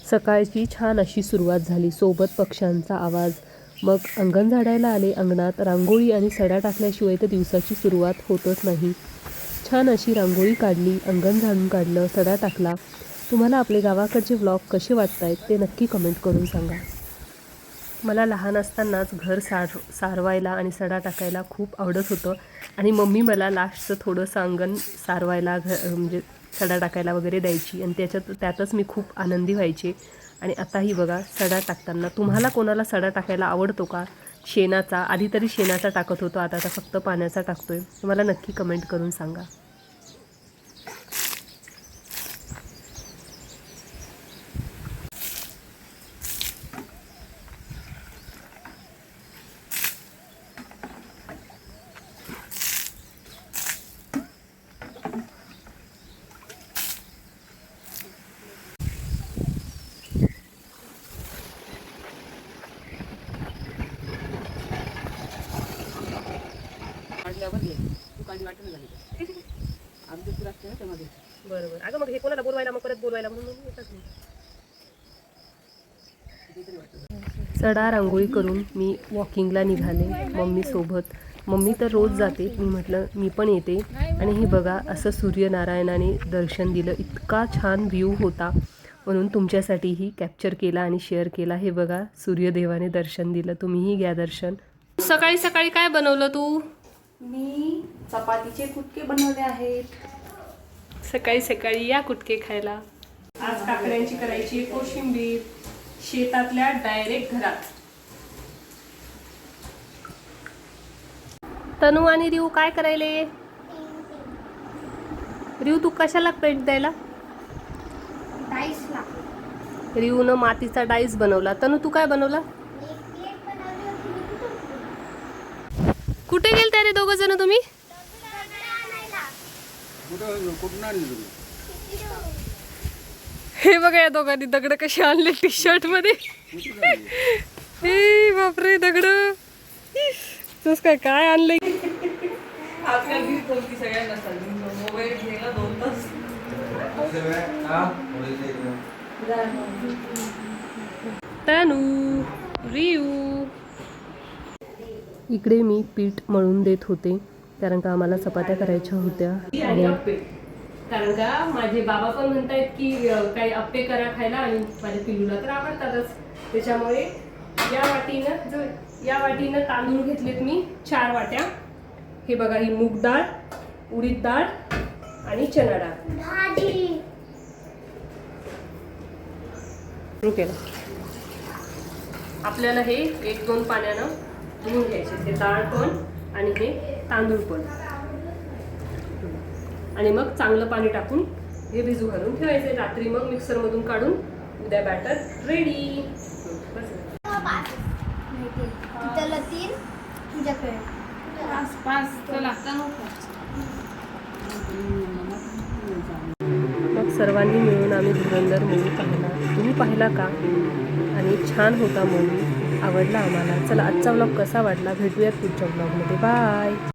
सकाळची छान अशी सुरुवात झाली. सोबत पक्ष्यांचा आवाज. मग अंगण झाडायला आले. अंगणात रांगोळी आणि सडा टाकल्याशिवाय तर दिवसाची सुरुवात होतच नाही. छान अशी रांगोळी काढली, अंगण झाडून काढलं, सडा टाकला. तुम्हाला आपले गावाकडचे व्लॉग कसे वाटत आहेत ते नक्की कमेंट करून सांगा. मला लहान असतानाच घर सारवायला आणि सडा टाकायला खूप आवडत होतं आणि मम्मी मला लास्टचं थोडंसं अंगण सारवायला म्हणजे सडा टाकायला वगैरे द्यायची आणि त्यातच मी खूप आनंदी व्हायचे. आणि आताही बघा सडा टाकताना तुम्हाला कोणाला सडा टाकायला आवडतो का? शेणाचा, आधी तरी शेणाचा टाकत होतो, आता फक्त पाण्याचा टाकतोय. मला नक्की कमेंट करून सांगा. बरोबर. अगं मग हे कोणाला बोलवायला, मग परत बोलवायला म्हणून येतच नाही. सडा रांगोळी करून मी वॉकिंगला निघाले मम्मीसोबत. मम्मी तर रोज जाते, मी म्हटलं मी पण येते. आणि हे बघा असं सूर्यनारायणाने दर्शन दिलं. इतका छान व्ह्यू होता म्हणून तुमच्यासाठीही कॅप्चर केला आणि शेअर केला. हे बघा सूर्यदेवाने दर्शन दिलं, तुम्हीही घ्या दर्शन. सकाळी सकाळी काय बनवलं तू? मी चपातीचे कुटके बनवले आहेत. सकाळी सकाळी या कुटके खायला. आज काकड्यांची करायची कोशिंबीर, शेतातल्या डायरेक्ट घरात. तनू आणि रिऊ काय करायले? रिऊ तू कशाला पेंट द्यायला? डाईसला. रिऊनं मातीचा डाईस बनवला. तनू तू काय बनवला? कुठे गेलते रे दोघं जण तुम्ही? हे बघा या दोघांनी दगड कशी आणले टी शर्ट मध्ये. हे बापरे दगड. तूच काय काय आणले? तनू, रिऊ. इकडे मी पीठ मळून देत होते कारण का आम्हाला चपात्या करायच्या होत्या. कारण का माझे बाबा पण म्हणतायत की काही अप्पे करा खायला आणि माझ्या पिल्लूला तर आवडतातच. त्याच्यामुळे या वाटीनं तांदूळ घेतलेत मी 4 वाट्या. हे बघा ही मूग डाळ, उडीद डाळ आणि चणा डाळ. केलं आपल्याला हे 1-2 पाण्यानं धुवून घ्यायचे, ते डाळ पण आणि हे तांदूळ पण. आणि मग चांगलं पाणी टाकून हे भिजू घालून ठेवायचे. रात्री मग मिक्सरमधून काढून उद्या बॅटर रेडी. मग सर्वांनी मिळून आम्ही धुरंधर मूवी पाहिला. तुम्ही पाहिला का? आणि छान होता मूवी, आवडला आम्हाला. चला आजचा व्लॉग कसा वाटला भेटूयात पुढच्या व्लॉगमध्ये. बाय.